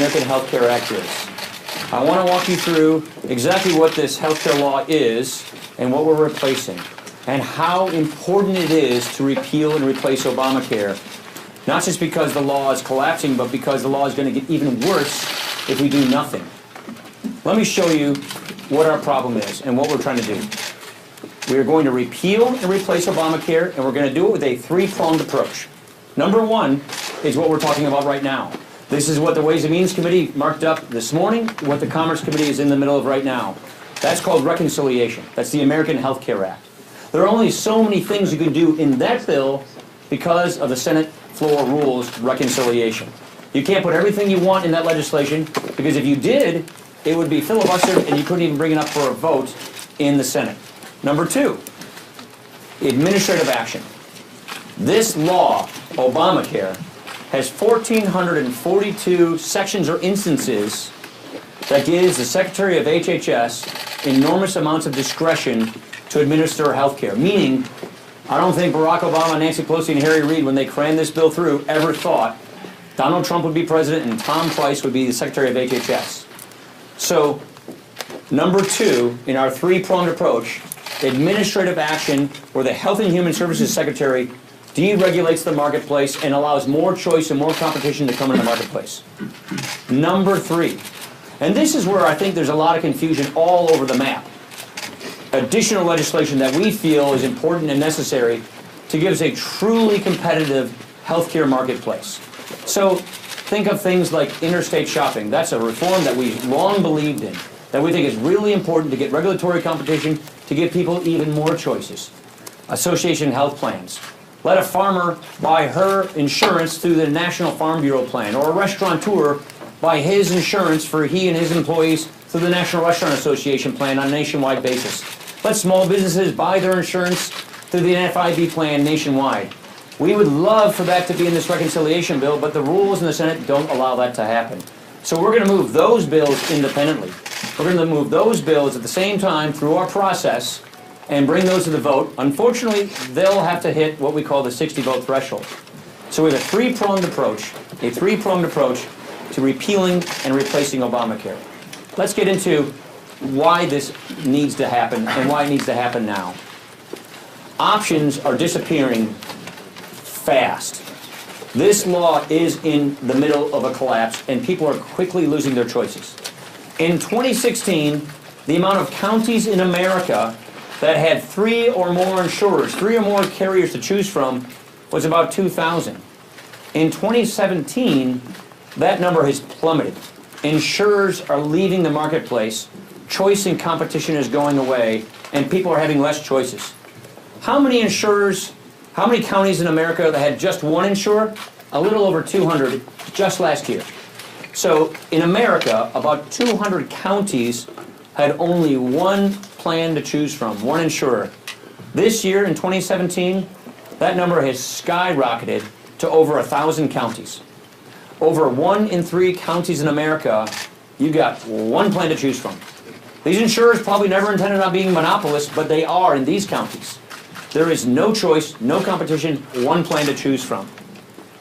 American Health Care Act is. I want to walk you through exactly what this health care law is and what we're replacing, and how important it is to repeal and replace Obamacare, not just because the law is collapsing, but because the law is going to get even worse if we do nothing. Let me show you what our problem is and what we're trying to do. We are going to repeal and replace Obamacare, and we're going to do it with a three-pronged approach. Number one is what we're talking about right now. This is what the Ways and Means Committee marked up this morning, what the Commerce Committee is in the middle of right now. That's called reconciliation. That's the American Health Care Act. There are only so many things you can do in that bill because of the Senate floor rules reconciliation. You can't put everything you want in that legislation, because if you did, it would be filibustered and you couldn't even bring it up for a vote in the Senate. Number two, administrative action. This law, Obamacare, has 1,442 sections or instances that gives the Secretary of HHS enormous amounts of discretion to administer health care. Meaning, I don't think Barack Obama, Nancy Pelosi, and Harry Reid, when they crammed this bill through, ever thought Donald Trump would be president and Tom Price would be the Secretary of HHS. So, number two, in our three-pronged approach, administrative action where the Health and Human Services Secretary deregulates the marketplace and allows more choice and more competition to come in the marketplace. Number three, and this is where I think there's a lot of confusion all over the map. Additional legislation that we feel is important and necessary to give us a truly competitive healthcare marketplace. So think of things like interstate shopping. That's a reform that we've long believed in, that we think is really important to get regulatory competition, to give people even more choices. Association health plans. Let a farmer buy her insurance through the National Farm Bureau plan, or a restaurateur buy his insurance for he and his employees through the National Restaurant Association plan on a nationwide basis. Let small businesses buy their insurance through the NFIB plan nationwide. We would love for that to be in this reconciliation bill, but the rules in the Senate don't allow that to happen. So we're going to move those bills independently. We're going to move those bills at the same time through our process and bring those to the vote. Unfortunately, they'll have to hit what we call the 60-vote threshold. So we have a three-pronged approach to repealing and replacing Obamacare. Let's get into why this needs to happen and why it needs to happen now. Options are disappearing fast. This law is in the middle of a collapse, and people are quickly losing their choices. In 2016, the amount of counties in America that had three or more insurers, three or more carriers to choose from, was about 2,000. In 2017, that number has plummeted. Insurers are leaving the marketplace, choice and competition is going away, and people are having less choices. How many insurers, how many counties in America that had just one insurer? A little over 200 just last year. So in America, about 200 counties had only one plan to choose from, one insurer. This year, in 2017, that number has skyrocketed to over 1,000 counties. Over 1 in 3 counties in America, you got one plan to choose from. These insurers probably never intended on being monopolists, but they are in these counties. There is no choice, no competition, one plan to choose from.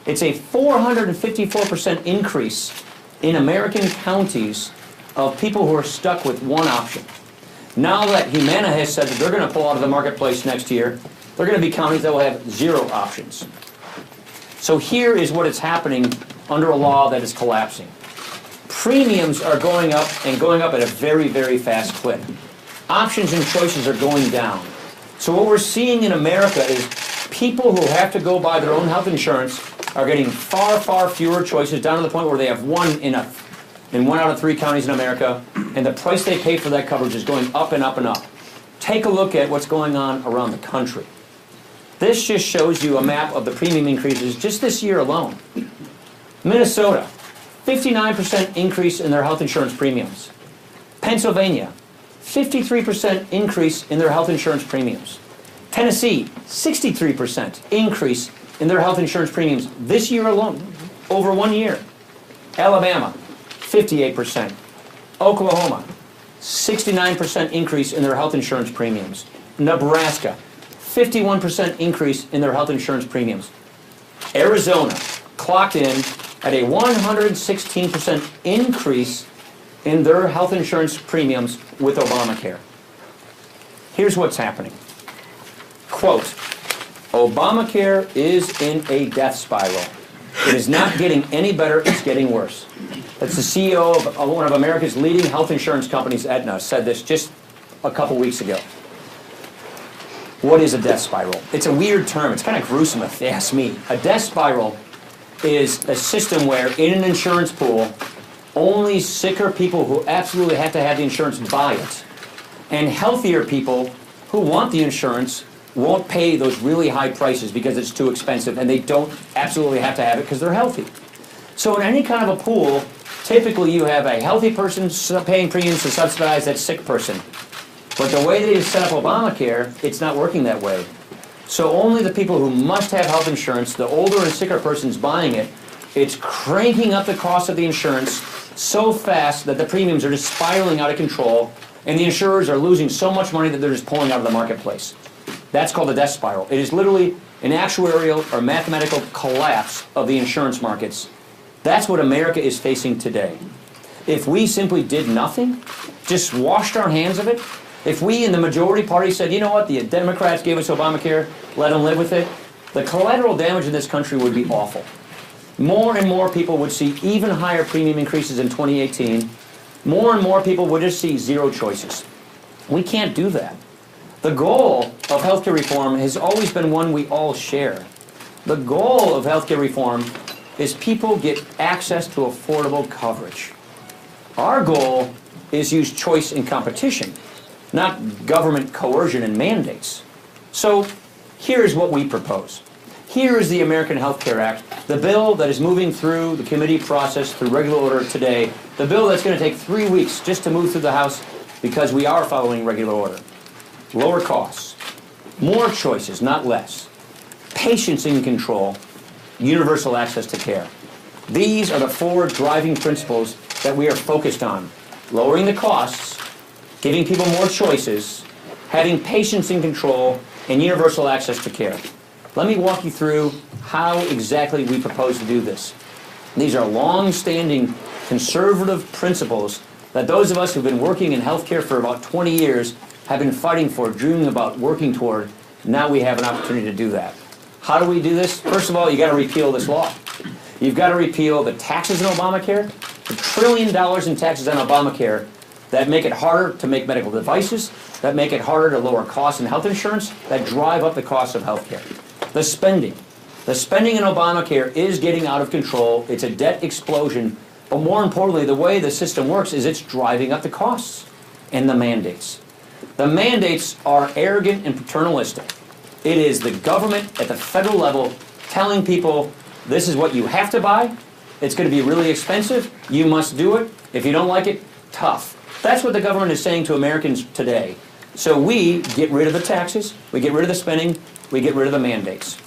It's a 454% increase in American counties of people who are stuck with one option. Now that Humana has said that they're going to pull out of the marketplace next year, there are going to be counties that will have 0 options. So here is what is happening under a law that is collapsing. Premiums are going up and going up at a very, very fast clip. Options and choices are going down. So what we're seeing in America is people who have to go buy their own health insurance are getting far, far fewer choices, down to the point where they have one in 1 out of 3 counties in America, and the price they pay for that coverage is going up and up and up. Take a look at what's going on around the country. This just shows you a map of the premium increases just this year alone. Minnesota, 59% increase in their health insurance premiums. Pennsylvania, 53% increase in their health insurance premiums. Tennessee, 63% increase in their health insurance premiums this year alone, over 1 year. Alabama, 58%. Oklahoma, 69% increase in their health insurance premiums. Nebraska, 51% increase in their health insurance premiums. Arizona clocked in at a 116% increase in their health insurance premiums with Obamacare. Here's what's happening. Quote, Obamacare is in a death spiral. It is not getting any better, it's getting worse. That's the CEO of one of America's leading health insurance companies, Aetna, said this just a couple weeks ago. What is a death spiral? It's a weird term. It's kind of gruesome if you ask me. A death spiral is a system where in an insurance pool, only sicker people who absolutely have to have the insurance buy it. And healthier people who want the insurance won't pay those really high prices because it's too expensive and they don't absolutely have to have it because they're healthy. So in any kind of a pool, typically you have a healthy person paying premiums to subsidize that sick person. But the way they set up Obamacare, it's not working that way. So only the people who must have health insurance, the older and sicker person's buying it, it's cranking up the cost of the insurance so fast that the premiums are just spiraling out of control and the insurers are losing so much money that they're just pulling out of the marketplace. That's called a death spiral. It is literally an actuarial or mathematical collapse of the insurance markets. That's what America is facing today. If we simply did nothing, just washed our hands of it, if we in the majority party said, you know what, the Democrats gave us Obamacare, let them live with it, the collateral damage in this country would be awful. More and more people would see even higher premium increases in 2018. More and more people would just see zero choices. We can't do that. The goal of healthcare reform has always been one we all share. The goal of healthcare reform is people get access to affordable coverage. Our goal is use choice and competition, not government coercion and mandates. So here's what we propose. Here is the American Health Care Act, the bill that is moving through the committee process through regular order today, the bill that's going to take 3 weeks just to move through the House because we are following regular order. Lower costs, more choices, not less, patients in control, universal access to care. These are the 4 driving principles that we are focused on. Lowering the costs, giving people more choices, having patients in control, and universal access to care. Let me walk you through how exactly we propose to do this. These are long-standing conservative principles that those of us who've been working in healthcare for about 20 years have been fighting for, dreaming about, working toward. Now we have an opportunity to do that. How do we do this? First of all, you got to repeal this law. You've got to repeal the taxes in Obamacare, the $1 trillion in taxes on Obamacare that make it harder to make medical devices, that make it harder to lower costs in health insurance, that drive up the cost of healthcare. The spending in Obamacare is getting out of control. It's a debt explosion. But more importantly, the way the system works is it's driving up the costs and the mandates. The mandates are arrogant and paternalistic. It is the government at the federal level telling people, this is what you have to buy. It's going to be really expensive. You must do it. If you don't like it, tough. That's what the government is saying to Americans today. So we get rid of the taxes, we get rid of the spending, we get rid of the mandates.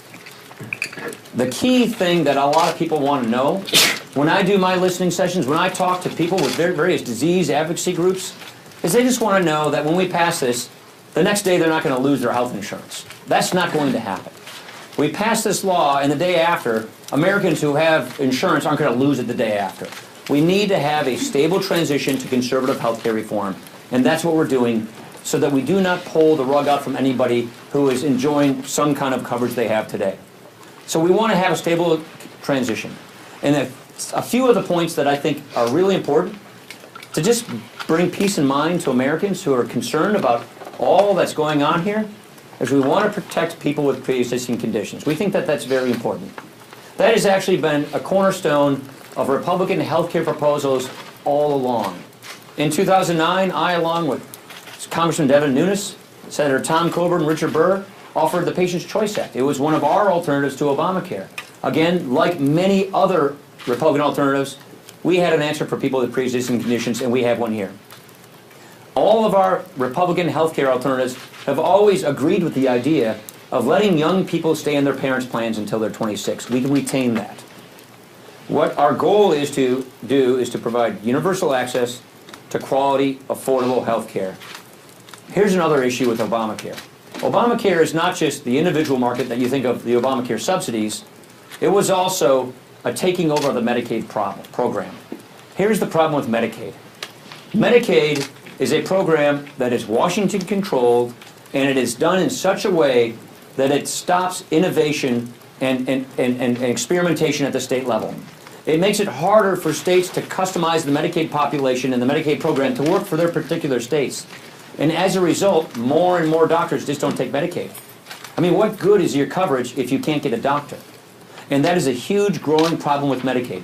The key thing that a lot of people want to know, when I do my listening sessions, when I talk to people with various disease advocacy groups, is they just want to know that when we pass this, the next day they're not going to lose their health insurance. That's not going to happen. We pass this law, and the day after, Americans who have insurance aren't going to lose it the day after. We need to have a stable transition to conservative health care reform, and that's what we're doing so that we do not pull the rug out from anybody who is enjoying some kind of coverage they have today. So we want to have a stable transition. And a few of the points that I think are really important to just bring peace in mind to Americans who are concerned about all that's going on here is we want to protect people with pre-existing conditions. We think that that's very important. That has actually been a cornerstone of Republican health care proposals all along. In 2009, I, along with Congressman Devin Nunes, Senator Tom Coburn, and Richard Burr, offered the Patients' Choice Act. It was one of our alternatives to Obamacare. Again, like many other Republican alternatives, we had an answer for people with pre-existing conditions, and we have one here. All of our Republican health care alternatives have always agreed with the idea of letting young people stay in their parents' plans until they're 26. We can retain that. What our goal is to do is to provide universal access to quality, affordable health care. Here's another issue with Obamacare. Obamacare is not just the individual market that you think of the Obamacare subsidies. It was also taking over the Medicaid program. Here's the problem with Medicaid. Medicaid is a program that is Washington controlled, and it is done in such a way that it stops innovation and experimentation at the state level. It makes it harder for states to customize the Medicaid population and the Medicaid program to work for their particular states. And as a result, more and more doctors just don't take Medicaid. I mean, what good is your coverage if you can't get a doctor? And that is a huge growing problem with Medicaid.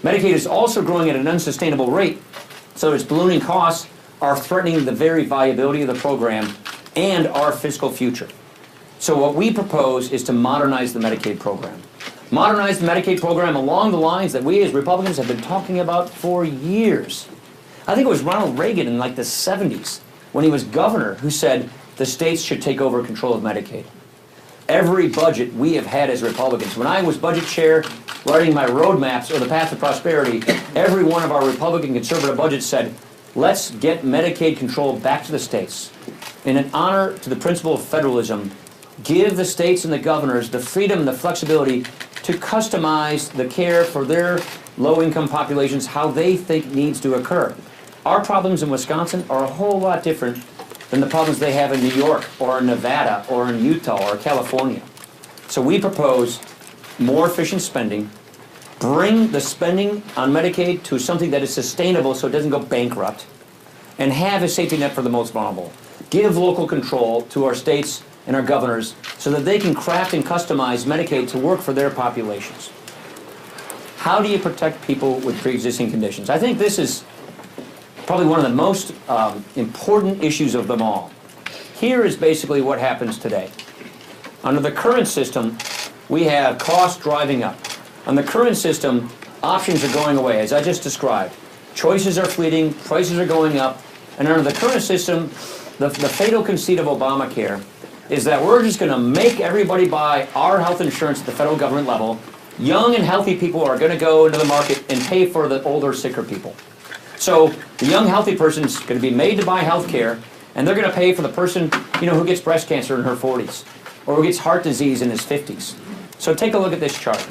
Medicaid is also growing at an unsustainable rate, so its ballooning costs are threatening the very viability of the program and our fiscal future. So what we propose is to modernize the Medicaid program. Modernize the Medicaid program along the lines that we as Republicans have been talking about for years. I think it was Ronald Reagan in like the 70s when he was governor who said the states should take over control of Medicaid. Every budget we have had as Republicans, when I was budget chair writing my roadmaps or the path to prosperity, every one of our Republican conservative budgets said, let's get Medicaid control back to the states. In an honor to the principle of federalism, give the states and the governors the freedom and the flexibility to customize the care for their low-income populations how they think needs to occur. Our problems in Wisconsin are a whole lot different than the problems they have in New York or in Nevada or in Utah or California. So we propose more efficient spending, bring the spending on Medicaid to something that is sustainable so it doesn't go bankrupt, and have a safety net for the most vulnerable. Give local control to our states and our governors so that they can craft and customize Medicaid to work for their populations. How do you protect people with pre-existing conditions? I think this is probably one of the most important issues of them all. Here is basically what happens today. Under the current system, we have costs driving up. On the current system, options are going away, as I just described. Choices are fleeting, prices are going up, and under the current system, the fatal conceit of Obamacare is that we're just going to make everybody buy our health insurance at the federal government level. Young and healthy people are going to go into the market and pay for the older, sicker people. So the young, healthy person's going to be made to buy health care, and they're going to pay for the person, who gets breast cancer in her 40s, or who gets heart disease in his 50s. So take a look at this chart.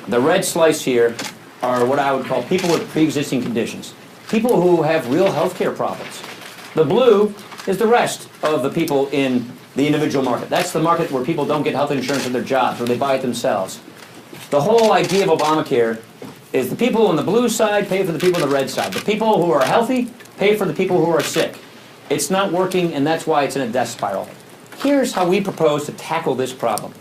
The red slice here are what I would call people with pre-existing conditions, people who have real health care problems. The blue is the rest of the people in the individual market. That's the market where people don't get health insurance in their jobs, where they buy it themselves. The whole idea of Obamacare is the people on the blue side pay for the people on the red side. The people who are healthy pay for the people who are sick. It's not working, and that's why it's in a death spiral. Here's how we propose to tackle this problem.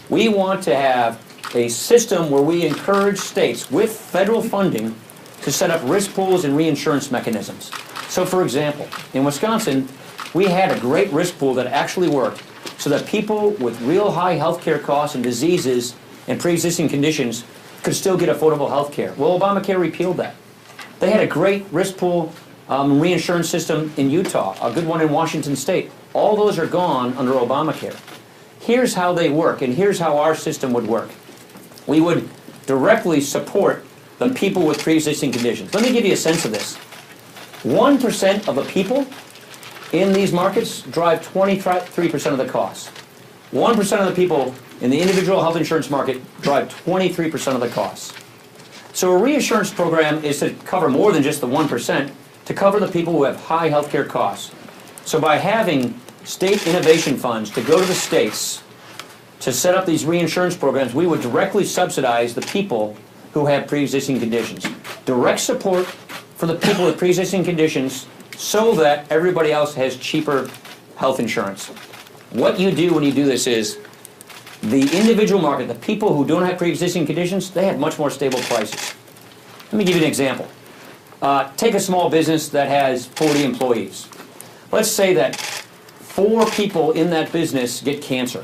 We want to have a system where we encourage states with federal funding to set up risk pools and reinsurance mechanisms. So for example, in Wisconsin, we had a great risk pool that actually worked so that people with real high health care costs and diseases and pre-existing conditions could still get affordable health care. Well, Obamacare repealed that. They had a great risk pool reinsurance system in Utah, a good one in Washington State. All those are gone under Obamacare. Here's how they work, and here's how our system would work. We would directly support the people with pre-existing conditions. Let me give you a sense of this. 1% of the people in these markets drive 23% of the costs. 1% of the people in the individual health insurance market drive 23% of the costs. So a reinsurance program is to cover more than just the 1%, to cover the people who have high health care costs. So by having state innovation funds to go to the states to set up these reinsurance programs, we would directly subsidize the people who have pre-existing conditions. Direct support for the people with pre-existing conditions so that everybody else has cheaper health insurance. What you do when you do this is the individual market, the people who don't have pre-existing conditions, they have much more stable prices. Let me give you an example. Take a small business that has 40 employees. Let's say that 4 people in that business get cancer.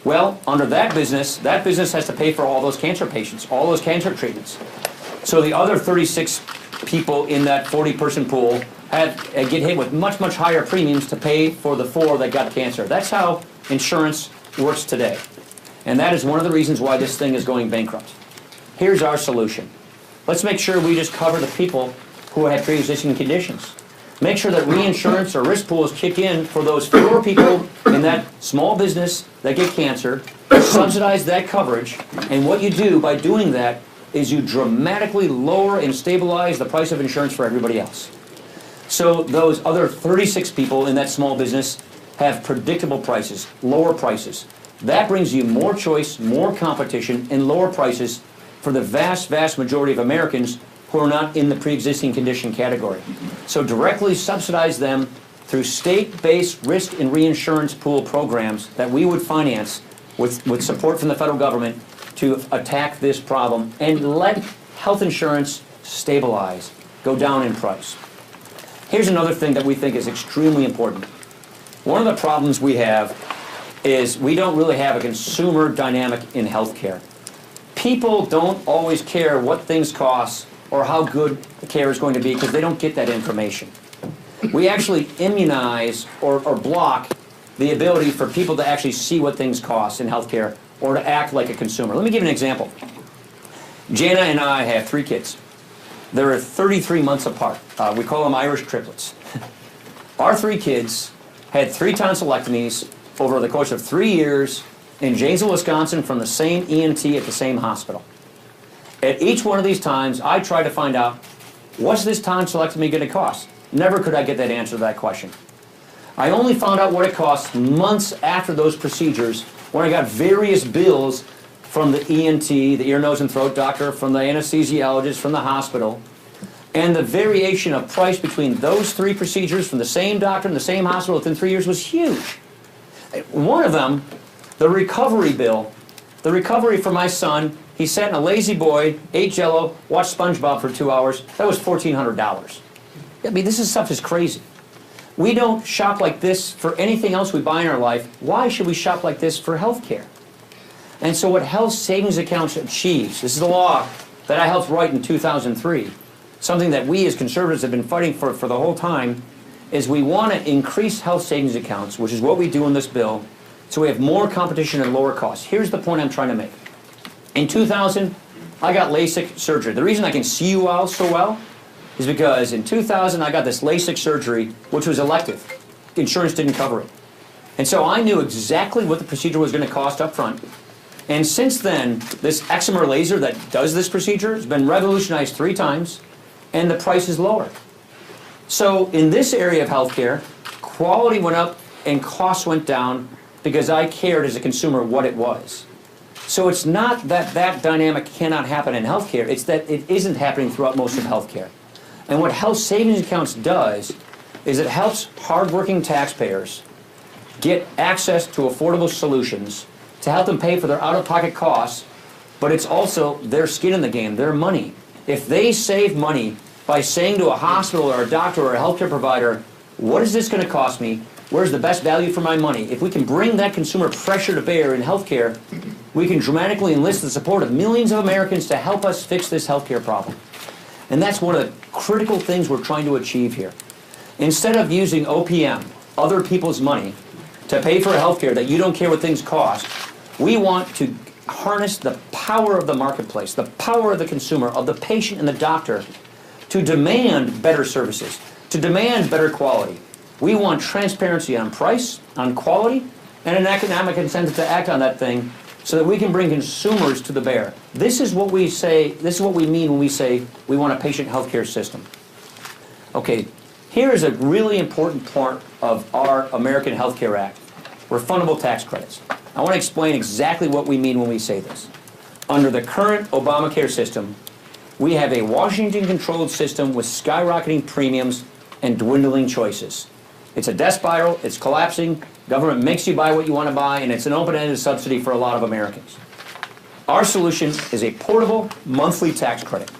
Well, under that business has to pay for all those cancer patients, all those cancer treatments. So the other 36 people in that 40-person pool get hit with much, much higher premiums to pay for the 4 that got cancer. That's how insurance works today. And that is one of the reasons why this thing is going bankrupt. Here's our solution. Let's make sure we just cover the people who have pre-existing conditions. Make sure that reinsurance or risk pools kick in for those 4 people in that small business that get cancer, subsidize that coverage, and what you do by doing that is you dramatically lower and stabilize the price of insurance for everybody else. So those other 36 people in that small business have predictable prices, lower prices. That brings you more choice, more competition, and lower prices for the vast, vast majority of Americans who are not in the pre-existing condition category. So directly subsidize them through state-based risk and reinsurance pool programs that we would finance with support from the federal government to attack this problem and let health insurance stabilize, go down in price. Here's another thing that we think is extremely important. One of the problems we have is we don't really have a consumer dynamic in healthcare. People don't always care what things cost or how good the care is going to be because they don't get that information. We actually immunize or block the ability for people to actually see what things cost in healthcare or to act like a consumer. Let me give you an example. Jana and I have 3 kids. They're 33 months apart. We call them Irish triplets. Our 3 kids had 3 tonsillectomies over the course of 3 years in Janesville, Wisconsin from the same ENT at the same hospital. At each one of these times, I tried to find out, what's this tonsillectomy going to cost? Never could I get that answer to that question. I only found out what it cost months after those procedures when I got various bills from the ENT, the ear, nose, and throat doctor, from the anesthesiologist, from the hospital. And the variation of price between those 3 procedures from the same doctor in the same hospital within 3 years was huge. One of them, the recovery bill, the recovery for my son, he sat in a lazy boy, ate Jell-O, watched SpongeBob for 2 hours. That was $1,400. I mean, this stuff is crazy. We don't shop like this for anything else we buy in our life. Why should we shop like this for health care? And so what health savings accounts achieves, this is a law that I helped write in 2003, something that we as conservatives have been fighting for the whole time, is we want to increase health savings accounts, which is what we do in this bill, so we have more competition and lower costs. Here's the point I'm trying to make. In 2000, I got LASIK surgery. The reason I can see you all so well is because in 2000 I got this LASIK surgery, which was elective. Insurance didn't cover it. And so I knew exactly what the procedure was going to cost up front. And since then, this excimer laser that does this procedure has been revolutionized 3 times, and the price is lower. So in this area of healthcare, quality went up and costs went down because I cared as a consumer what it was. So it's not that that dynamic cannot happen in healthcare, it's that it isn't happening throughout most of healthcare. And what health savings accounts does is it helps hardworking taxpayers get access to affordable solutions to help them pay for their out-of-pocket costs, but it's also their skin in the game, their money. If they save money by saying to a hospital or a doctor or a healthcare provider, what is this going to cost me? Where's the best value for my money? If we can bring that consumer pressure to bear in healthcare, we can dramatically enlist the support of millions of Americans to help us fix this healthcare problem. And that's one of the critical things we're trying to achieve here. Instead of using OPM, other people's money, to pay for healthcare that you don't care what things cost, we want to harness the power of the marketplace, the power of the consumer, of the patient and the doctor, to demand better services, to demand better quality. We want transparency on price, on quality, and an economic incentive to act on that thing so that we can bring consumers to the bear. This is what we say, this is what we mean when we say we want a patient healthcare system. Okay, here is a really important part of our American Health Care Act, refundable tax credits. I want to explain exactly what we mean when we say this. Under the current Obamacare system, we have a Washington-controlled system with skyrocketing premiums and dwindling choices. It's a death spiral, it's collapsing, government makes you buy what you want to buy, and it's an open-ended subsidy for a lot of Americans. Our solution is a portable monthly tax credit.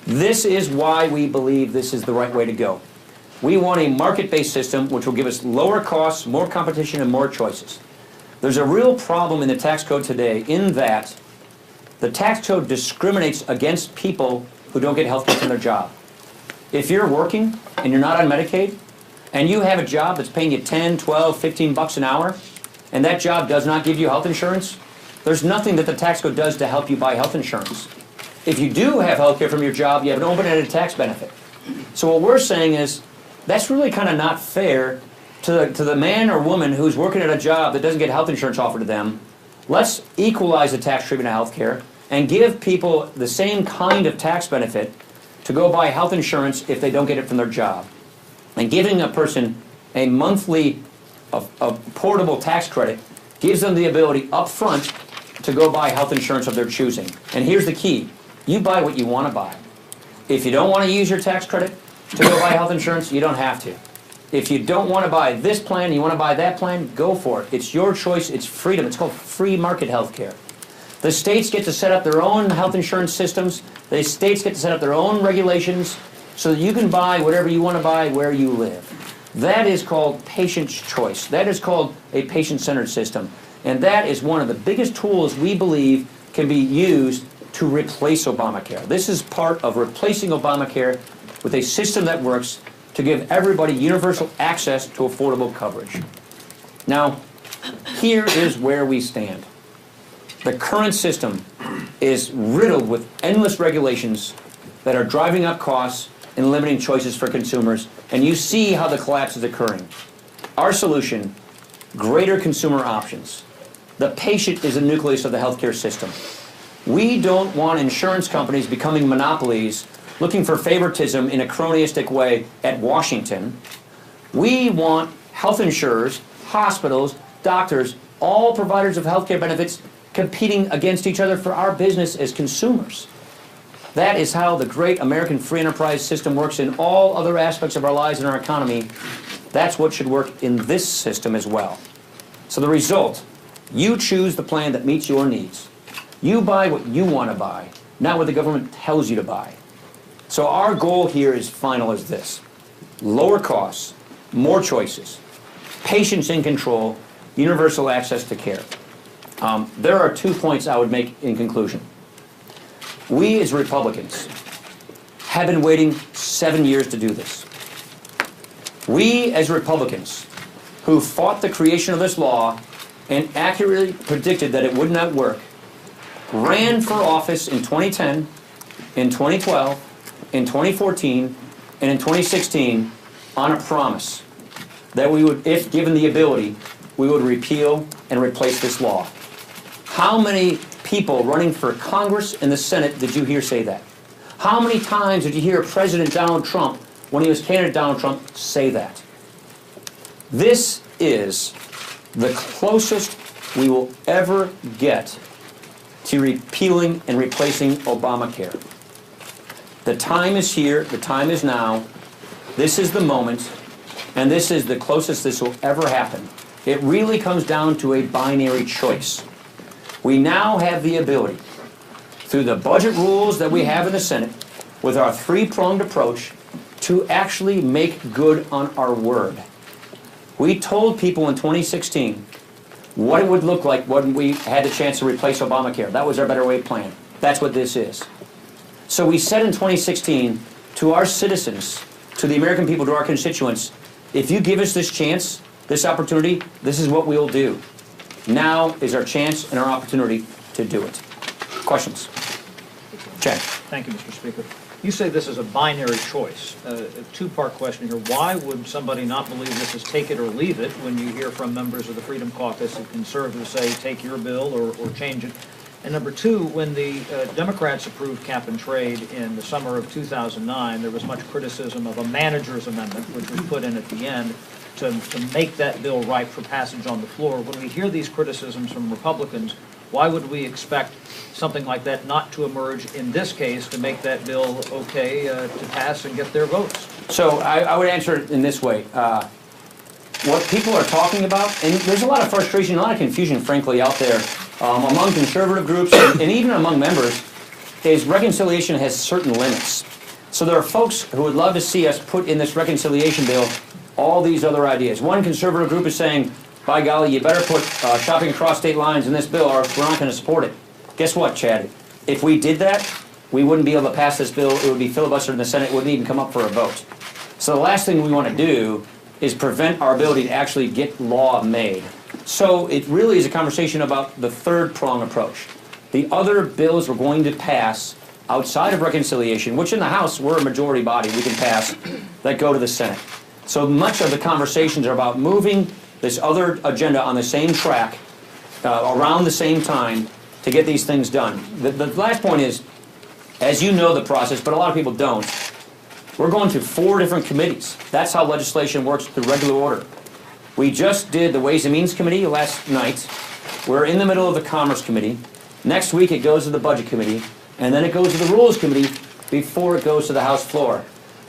This is why we believe this is the right way to go. We want a market-based system which will give us lower costs, more competition, and more choices. There's a real problem in the tax code today in that the tax code discriminates against people who don't get health care from their job. If you're working and you're not on Medicaid, and you have a job that's paying you 10, 12, 15 bucks an hour, and that job does not give you health insurance, there's nothing that the tax code does to help you buy health insurance. If you do have health care from your job, you have an open-ended tax benefit. So what we're saying is, that's really kind of not fair to the man or woman who's working at a job that doesn't get health insurance offered to them, Let's equalize the tax treatment of health care and give people the same kind of tax benefit to go buy health insurance if they don't get it from their job. And giving a person a monthly a portable tax credit gives them the ability up front to go buy health insurance of their choosing. And here's the key. You buy what you want to buy. If you don't want to use your tax credit to go buy health insurance, you don't have to. If you don't want to buy this plan, you want to buy that plan, go for it. It's your choice. It's freedom. It's called free market health care. The states get to set up their own health insurance systems. The states get to set up their own regulations so that you can buy whatever you want to buy where you live. That is called patient's choice. That is called a patient-centered system. And that is one of the biggest tools we believe can be used to replace Obamacare. This is part of replacing Obamacare with a system that works to give everybody universal access to affordable coverage. Now, here is where we stand. The current system is riddled with endless regulations that are driving up costs and limiting choices for consumers, and you see how the collapse is occurring. Our solution, greater consumer options. The patient is the nucleus of the healthcare system. We don't want insurance companies becoming monopolies looking for favoritism in a cronyistic way at Washington. We want health insurers, hospitals, doctors, all providers of healthcare benefits competing against each other for our business as consumers. That is how the great American free enterprise system works in all other aspects of our lives and our economy. That's what should work in this system as well. So the result, you choose the plan that meets your needs. You buy what you want to buy, not what the government tells you to buy. So our goal here is final as this. Lower costs, more choices, patients in control, universal access to care. There are 2 points I would make in conclusion. We as Republicans have been waiting 7 years to do this. We as Republicans who fought the creation of this law and accurately predicted that it would not work, ran for office in 2010, in 2012, in 2014, and in 2016 on a promise that we would, if given the ability, we would repeal and replace this law. How many people running for Congress and the Senate did you hear say that? How many times did you hear President Donald Trump, when he was candidate Donald Trump, say that? This is the closest we will ever get to repealing and replacing Obamacare. The time is here, the time is now, this is the moment, and this is the closest this will ever happen. It really comes down to a binary choice. We now have the ability, through the budget rules that we have in the Senate, with our three-pronged approach, to actually make good on our word. We told people in 2016 what it would look like when we had the chance to replace Obamacare. That was our Better Way plan. That's what this is. So we said in 2016 to our citizens, to the American people, to our constituents, if you give us this chance, this opportunity, this is what we'll do. Now is our chance and our opportunity to do it. Questions? Chad. Thank you, Mr. Speaker. You say this is a binary choice. A two-part question here. Why would somebody not believe this is take it or leave it when you hear from members of the Freedom Caucus and conservatives say take your bill or change it? And number two, when the Democrats approved cap and trade in the summer of 2009, there was much criticism of a manager's amendment, which was put in at the end, to make that bill ripe for passage on the floor. When we hear these criticisms from Republicans, why would we expect something like that not to emerge in this case to make that bill okay to pass and get their votes? So I would answer it in this way. What people are talking about, and there's a lot of frustration, a lot of confusion, frankly, out there among conservative groups and even among members, is reconciliation has certain limits. So there are folks who would love to see us put in this reconciliation bill all these other ideas. One conservative group is saying, by golly, you better put shopping across state lines in this bill or we're not going to support it. Guess what, Chad? If we did that, we wouldn't be able to pass this bill. It would be filibustered in the Senate. It wouldn't even come up for a vote. So the last thing we want to do is prevent our ability to actually get law made. So it really is a conversation about the third prong approach. The other bills we're going to pass outside of reconciliation, which in the House we're a majority body, we can pass, that go to the Senate. So much of the conversations are about moving this other agenda on the same track around the same time to get these things done. The last point is, as you know the process, but a lot of people don't, we're going through 4 different committees. That's how legislation works through regular order. We just did the Ways and Means Committee last night. We're in the middle of the Commerce Committee. Next week it goes to the Budget Committee, and then it goes to the Rules Committee before it goes to the House floor.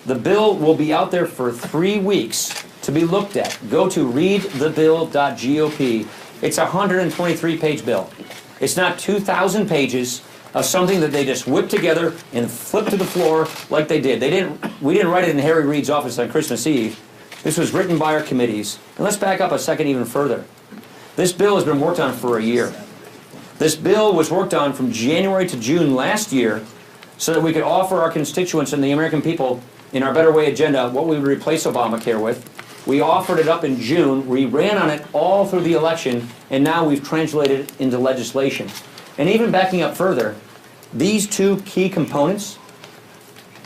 The bill will be out there for 3 weeks to be looked at. Go to readthebill.gop. It's a 123-page bill. It's not 2,000 pages of something that they just whipped together and flipped to the floor like they did. We didn't write it in Harry Reid's office on Christmas Eve. This was written by our committees. And let's back up a second even further. This bill has been worked on for a year. This bill was worked on from January to June last year so that we could offer our constituents and the American people in our Better Way agenda what we would replace Obamacare with. We offered it up in June. We ran on it all through the election, and now we've translated it into legislation. And even backing up further, these 2 key components,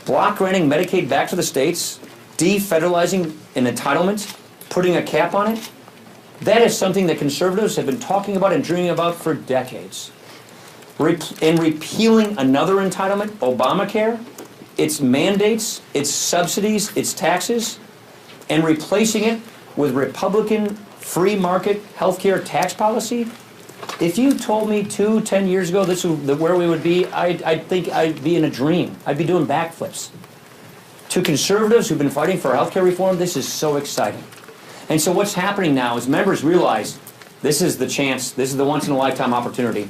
block granting Medicaid back to the states, defederalizing an entitlement, putting a cap on it, that is something that conservatives have been talking about and dreaming about for decades. And repealing another entitlement, Obamacare, its mandates, its subsidies, its taxes, and replacing it with Republican free market healthcare tax policy. If you told me 10 years ago this is where we would be, I'd think I'd be in a dream. I'd be doing backflips. To conservatives who've been fighting for healthcare reform, this is so exciting. And so what's happening now is members realize this is the chance, this is the once-in-a-lifetime opportunity.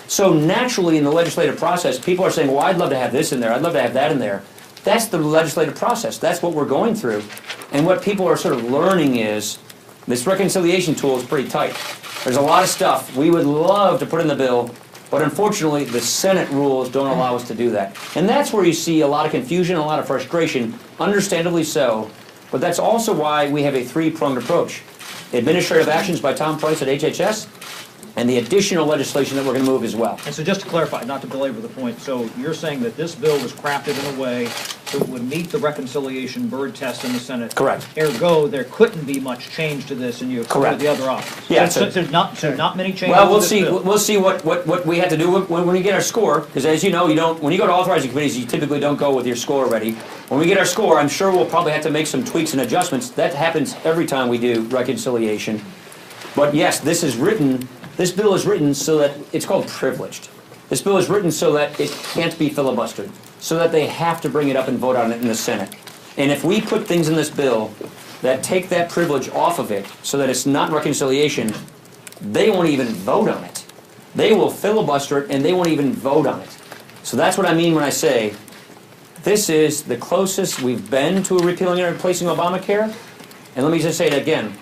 So naturally in the legislative process, people are saying, well, I'd love to have this in there, I'd love to have that in there. That's the legislative process. That's what we're going through. And what people are sort of learning is this reconciliation tool is pretty tight. There's a lot of stuff we would love to put in the bill, but unfortunately the Senate rules don't allow us to do that. And that's where you see a lot of confusion, a lot of frustration, understandably so. But that's also why we have a 3-pronged approach. Administrative actions by Tom Price at HHS, and the additional legislation that we're going to move as well. And so just to clarify, not to belabor the point, so you're saying that this bill was crafted in a way that would meet the reconciliation Byrd test in the Senate? Correct. Ergo, there couldn't be much change to this, and you excluded the other options. Yeah, so not many changes. Well, we'll to this see. bill. We'll see what we have to do when we get our score. Because as you know, when you go to authorizing committees, you typically don't go with your score ready. When we get our score, I'm sure we'll probably have to make some tweaks and adjustments. That happens every time we do reconciliation. But yes, this bill is written so that it's called privileged. This bill is written so that it can't be filibustered, so that they have to bring it up and vote on it in the Senate. And if we put things in this bill that take that privilege off of it so that it's not reconciliation, they won't even vote on it. They will filibuster it and they won't even vote on it. So that's what I mean when I say this is the closest we've been to repealing and replacing Obamacare. And let me just say it again.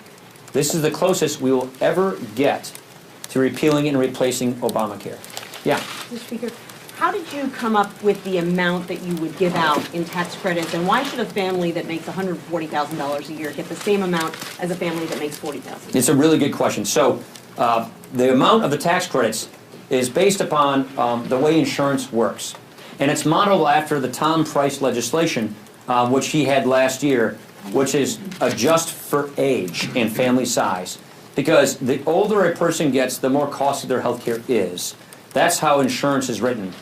This is the closest we will ever get to repealing and replacing Obamacare. Yeah. Mr. Speaker, how did you come up with the amount that you would give out in tax credits, and why should a family that makes $140,000 a year get the same amount as a family that makes $40,000? It's a really good question. So the amount of the tax credits is based upon the way insurance works. And it's modeled after the Tom Price legislation, which he had last year, which is adjust for age and family size. Because the older a person gets, the more costly their health care is. That's how insurance is written.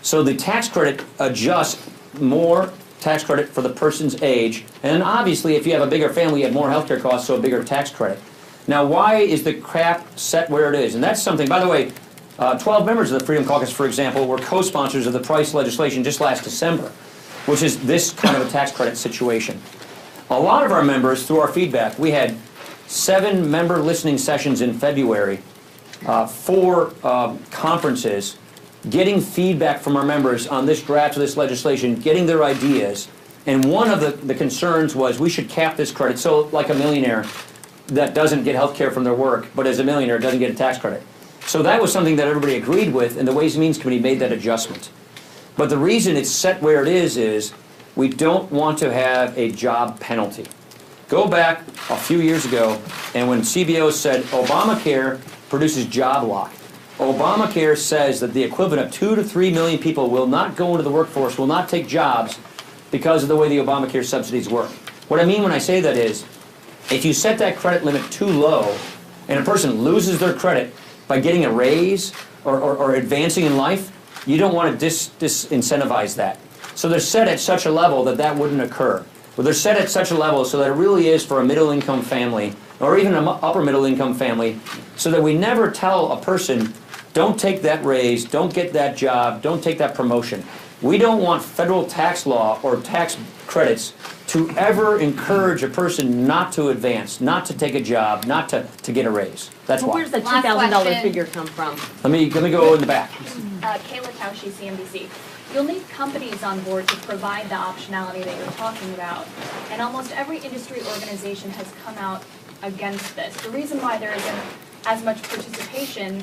So the tax credit adjusts more tax credit for the person's age. And then obviously, if you have a bigger family, you have more health care costs, so a bigger tax credit. Now, why is the cap set where it is? And that's something, by the way, 12 members of the Freedom Caucus, for example, were co-sponsors of the Price legislation just last December, which is this kind of a tax credit situation. A lot of our members, through our feedback, we had 7 member listening sessions in February, 4 conferences, getting feedback from our members on this draft of this legislation, getting their ideas. And one of the concerns was we should cap this credit. So like a millionaire that doesn't get health care from their work, but as a millionaire doesn't get a tax credit. So that was something that everybody agreed with, and the Ways and Means Committee made that adjustment. But the reason it's set where it is we don't want to have a job penalty. Go back a few years ago, and when CBO said Obamacare produces job lock. Obamacare says that the equivalent of 2 to 3 million people will not go into the workforce, will not take jobs because of the way the Obamacare subsidies work. What I mean when I say that is, if you set that credit limit too low and a person loses their credit, by getting a raise or advancing in life, you don't want to disincentivize that. So they're set at such a level that that wouldn't occur. Well, they're set at such a level so that it really is for a middle-income family, or even an upper middle-income family, so that we never tell a person, don't take that raise, don't get that job, don't take that promotion. We don't want federal tax law or tax credits to ever encourage a person not to advance, not to take a job, not to get a raise. That's Well, why. where's the Last $2,000 question. figure come from? Let me go in the back. Kayla Tausche, CNBC. You'll need companies on board to provide the optionality that you're talking about. And almost every industry organization has come out against this. The reason why there isn't as much participation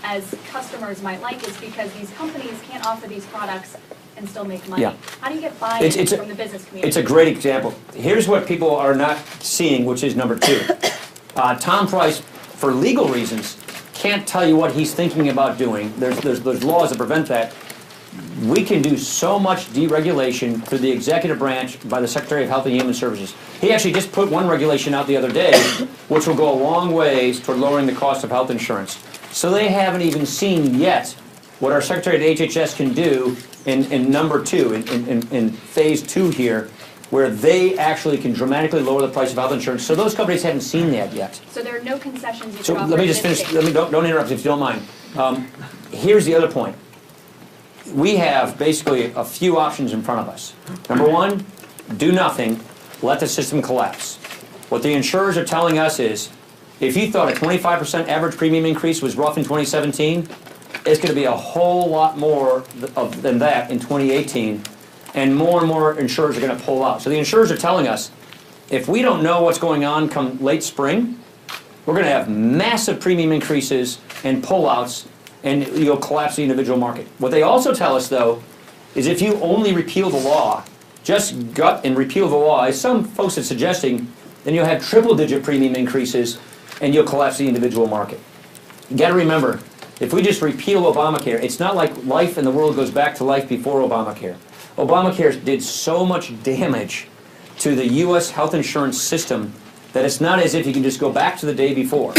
as customers might like is because these companies can't offer these products and still make money. Yeah. How do you get buy-in It's a- from the business community? It's a great example. Here's what people are not seeing, which is number two. Tom Price, for legal reasons, can't tell you what he's thinking about doing. There's laws that prevent that. We can do so much deregulation through the executive branch by the Secretary of Health and Human Services. He actually just put one regulation out the other day, which will go a long ways toward lowering the cost of health insurance. So they haven't even seen yet what our Secretary at HHS can do in number two, in phase two here, where they actually can dramatically lower the price of health insurance. So those companies haven't seen that yet. So there are no concessions you So can offer let me in just this finish, state. don't interrupt if you don't mind. Here's the other point. We have basically a few options in front of us. Number one, do nothing, let the system collapse. What the insurers are telling us is, if you thought a 25% average premium increase was rough in 2017, it's going to be a whole lot more than that in 2018, and more insurers are going to pull out. So the insurers are telling us, if we don't know what's going on come late spring, we're going to have massive premium increases and pullouts, and you'll collapse the individual market. What they also tell us, though, is if you only repeal the law, just gut and repeal the law, as some folks are suggesting, then you'll have triple-digit premium increases, and you'll collapse the individual market. You got to remember, if we just repeal Obamacare, it's not like life in the world goes back to life before Obamacare. Obamacare did so much damage to the U.S. health insurance system that it's not as if you can just go back to the day before.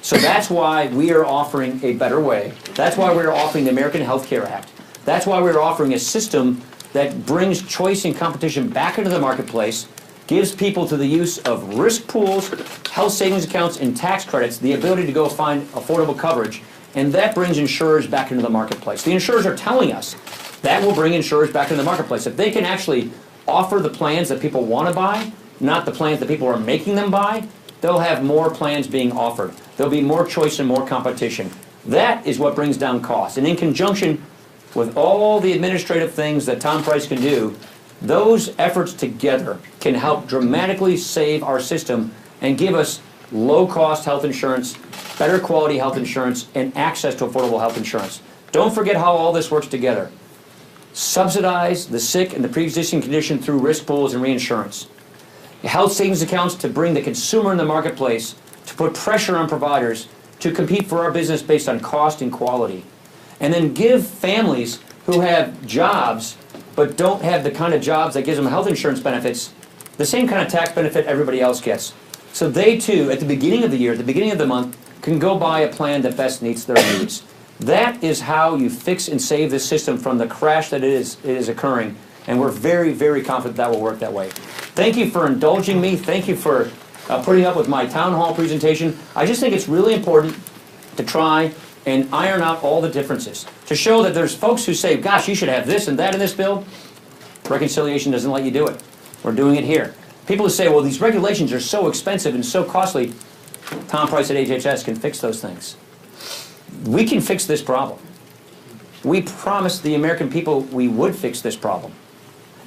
So that's why we are offering a better way. That's why we're offering the American Health Care Act. That's why we're offering a system that brings choice and competition back into the marketplace, gives people to the use of risk pools, health savings accounts, and tax credits the ability to go find affordable coverage, and that brings insurers back into the marketplace. The insurers are telling us that will bring insurers back into the marketplace. If they can actually offer the plans that people want to buy, not the plans that people are making them buy, they'll have more plans being offered. There'll be more choice and more competition. That is what brings down costs. And in conjunction with all the administrative things that Tom Price can do, those efforts together can help dramatically save our system and give us low-cost health insurance, better quality health insurance, and access to affordable health insurance. Don't forget how all this works together. Subsidize the sick and the pre-existing condition through risk pools and reinsurance. Health savings accounts to bring the consumer in the marketplace, to put pressure on providers to compete for our business based on cost and quality. And then give families who have jobs but don't have the kind of jobs that gives them health insurance benefits the same kind of tax benefit everybody else gets. So they too, at the beginning of the year, at the beginning of the month, can go buy a plan that best meets their needs. That is how you fix and save the system from the crash that it is occurring. And we're very, very confident that will work that way. Thank you for indulging me. Thank you for putting up with my town hall presentation. I just think it's really important to try and iron out all the differences. To show that there's folks who say, gosh, you should have this and that in this bill. Reconciliation doesn't let you do it. We're doing it here. People who say, well, these regulations are so expensive and so costly. Tom Price at HHS can fix those things. We can fix this problem. We promised the American people we would fix this problem.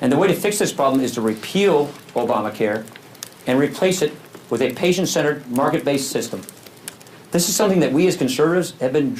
And the way to fix this problem is to repeal Obamacare and replace it with a patient-centered, market-based system. This is something that we as conservatives have been